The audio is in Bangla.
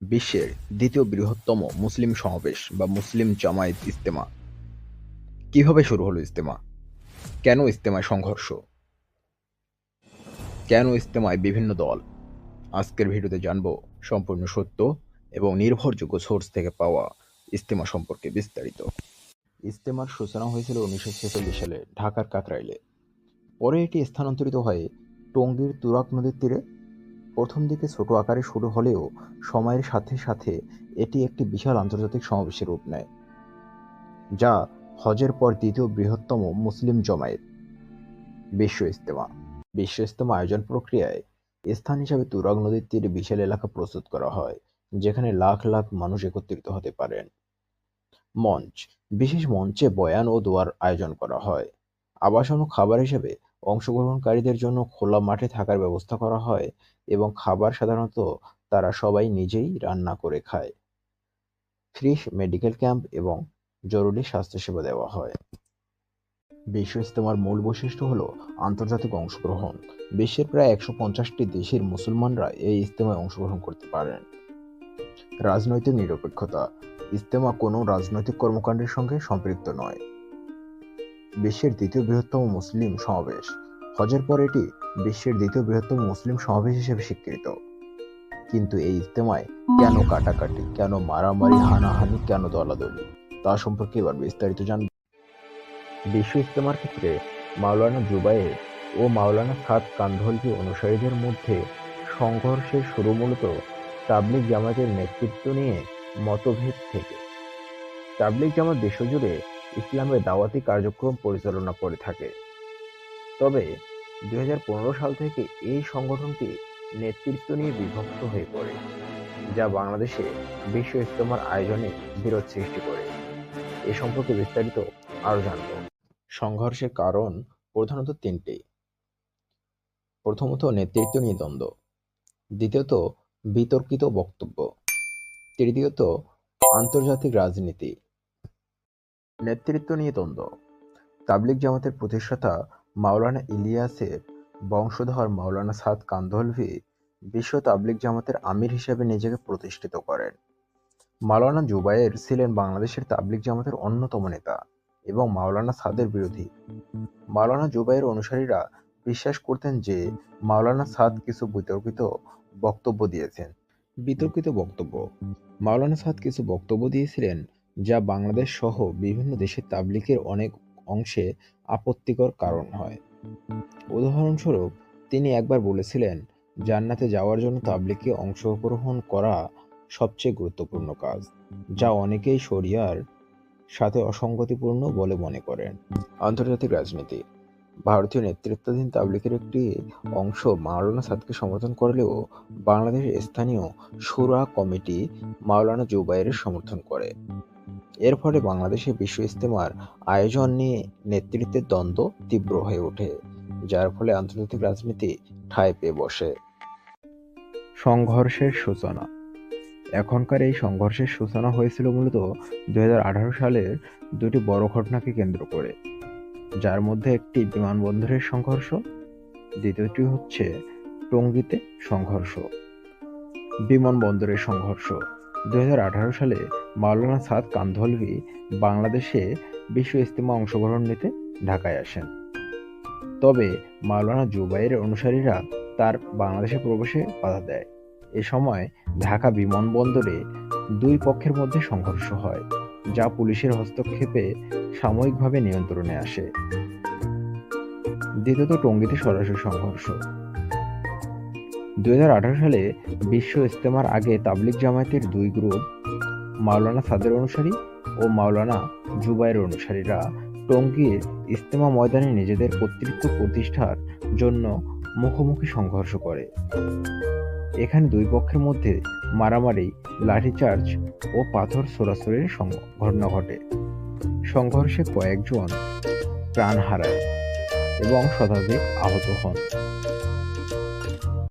বিশ্বের দ্বিতীয় বৃহত্তম মুসলিম সমাবেশ বা মুসলিম জামায়াত ইজতেমা। কিভাবে শুরু হলো ইজতেমা? কেন ইজতেমায় সংঘর্ষ? কেন ইজতেমায় বিভিন্ন দল? আজকের ভিডিওতে জানব সম্পূর্ণ সত্য এবং নির্ভরযোগ্য সোর্স থেকে পাওয়া ইজতেমা সম্পর্কে বিস্তারিত। ইজতেমার সূচনা হয়েছিল 1946 সালে ঢাকার কাকরাইলে। পরে এটি স্থানান্তরিত হয়ে টঙ্গীর তুরাগ নদীর তীরে। প্রথম দিকে ছোট আকারে শুরু হলেও সময়ের সাথে সাথে এটি একটি বিশাল আন্তর্জাতিক সমাবেশের রূপ নেয়, যা হজের পর দ্বিতীয় বৃহত্তম মুসলিম জমায়েত। বিশ্ব ইজতেমা। বিশ্ব ইজতেমা আয়োজন প্রক্রিয়ায় স্থান হিসাবে তুরাগ নদীর তীরে বিশাল এলাকা প্রস্তুত করা হয়, যেখানে লাখ লাখ মানুষ একত্রিত হতে পারেন। মঞ্চ। বিশেষ মঞ্চে বয়ান ও দোয়ার আয়োজন করা হয়। আবাসন ও খাবার হিসেবে অংশগ্রহণকারীদের জন্য খোলা মাঠে থাকার ব্যবস্থা করা হয় এবং খাবার সাধারণত তারা সবাই নিজেই রান্না করে খায়। ফ্রি মেডিকেল ক্যাম্প এবং জরুরি স্বাস্থ্যসেবা দেওয়া হয়। বিশ্ব ইজতেমার মূল বৈশিষ্ট্য হল আন্তর্জাতিক অংশগ্রহণ। বিশ্বের প্রায় 150টি দেশের মুসলমানরা এই ইজতেমায় অংশগ্রহণ করতে পারেন। রাজনৈতিক নিরপেক্ষতা। ইজতেমা কোনো রাজনৈতিক কর্মকাণ্ডের সঙ্গে সম্পৃক্ত নয়। বিশ্বের দ্বিতীয় বৃহত্তম মুসলিম সমাবেশ। হজের পর এটি বিশ্বের দ্বিতীয় বৃহত্তম মুসলিম সমাবেশ হিসেবে স্বীকৃত। কিন্তু এই ইজতেমায় কেন কাটাকাটি, কেন মারামারি, হানাহানি, কেন দলাদলি, তা সম্পর্কে এবার বিস্তারিত জানব। বিশ্ব ইজতেমার ক্ষেত্রে মাওলানা জুবায়ের ও মাওলানা সাদ কান্ধলভি অনুসারীদের মধ্যে সংঘর্ষের শুরু মূলত তাবলিগ জামাতের নেতৃত্ব নিয়ে মতভেদ থেকে। তাবলিগ জামাত বিশ্বজুড়ে ইসলামের দাওয়াতি কার্যক্রম পরিচালনা করে থাকে। তবে 2015 সাল থেকে এই সংগঠনটি নেতৃত্ব নিয়ে বিভক্ত হয়ে পড়ে, যা বাংলাদেশে বিশ্ব ইজতেমার আয়োজনে বিরোধ সৃষ্টি করে। এ সম্পর্কে বিস্তারিত আরো জানব। সংঘর্ষের কারণ প্রধানত তিনটি। প্রথমত, নেতৃত্ব নিয়ে দ্বন্দ্ব। দ্বিতীয়ত, বিতর্কিত বক্তব্য। তৃতীয়ত, আন্তর্জাতিক রাজনীতি। নেতৃত্ব নিয়ে দ্বন্দ্ব। তাবলিগ জামাতের প্রতিষ্ঠাতা মাওলানা ইলিয়াসের বংশধর মাওলানা সাদ কান্ধলভি বিশ্ব তাবলিগ জামাতের আমির হিসেবে নিজেকে প্রতিষ্ঠিত করেন। মাওলানা জুবায়ের ছিলেন বাংলাদেশের তাবলিগ জামাতের অন্যতম নেতা এবং মাওলানা সাদের বিরোধী। মাওলানা জুবায়ের অনুসারীরা বিশ্বাস করতেন যে মাওলানা সাদ কিছু বিতর্কিত বক্তব্য দিয়েছেন। বিতর্কিত বক্তব্য। মাওলানা সাদ কিছু বক্তব্য দিয়েছিলেন যা বাংলাদেশ সহ বিভিন্ন দেশের তাবলিগের অনেক অংশে আপত্তিকর কারণ হয়। উদাহরণস্বরূপ, তিনি একবার বলেছিলেন, জান্নাতে যাওয়ার জন্য তাবলিগে অংশগ্রহণ করা সবচেয়ে গুরুত্বপূর্ণ কাজ, যা অনেকেই শরিয়ার সাথে অসঙ্গতিপূর্ণ বলে মনে করেন। আন্তর্জাতিক রাজনীতি। ভারতীয় নেতৃত্বাধীন তাবলিগের একটি অংশ মাওলানা সাদকে সমর্থন করলেও বাংলাদেশের স্থানীয় শুরা কমিটি মাওলানা জুবায়েরের সমর্থন করে। এর ফলে বাংলাদেশে বিশ্ব ইজতেমার আয়োজন নিয়ে নেতৃত্বের দ্বন্দ্ব তীব্র হয়ে ওঠে, যার ফলে আন্তর্জাতিক রাজনীতি ঠাঁই পেয়ে বসে। সংঘর্ষের সূচনা। এখনকার এই সংঘর্ষের সূচনা হয়েছিল মূলত 2018 সালের দুটি বড় ঘটনাকে কেন্দ্র করে, যার মধ্যে একটি বিমানবন্দরের সংঘর্ষ, দ্বিতীয়টি হচ্ছে টঙ্গীতে সংঘর্ষ। বিমানবন্দরের সংঘর্ষ। 2018 সালে মাওলানা সাদ কান্ধলভি বাংলাদেশে বিশ্ব ইজতেমা অংশগ্রহণ নিতে ঢাকায় আসেন। তবে মাওলানা জুবায়ের অনুসারীরা তার বাংলাদেশে প্রবেশে বাধা দেয়। এ সময় ঢাকা বিমানবন্দরে দুই পক্ষের মধ্যে সংঘর্ষ হয়, যা পুলিশের হস্তক্ষেপে সাময়িকভাবে নিয়ন্ত্রণে আসে। দ্বিতীয়ত, টঙ্গীতে সরাসরি সংঘর্ষ। 2018 সালে বিশ্ব ইজতেমার আগে তাবলিগ জামায়াতের দুই গ্রুপ, মাওলানা সাদের অনুসারী ও মাওলানা জুবায়ের অনুসারীরা টঙ্গীর ইজতেমা ময়দানে নিজেদের কর্তৃত্ব প্রতিষ্ঠার জন্য মুখোমুখি সংঘর্ষ করে। এখানে দুই পক্ষের মধ্যে মারামারি, লাঠিচার্জ ও পাথর ছোড়াছুড়ির ঘটনা ঘটে। সংঘর্ষে কয়েকজন প্রাণ হারায় এবং শতাধিক আহত হন।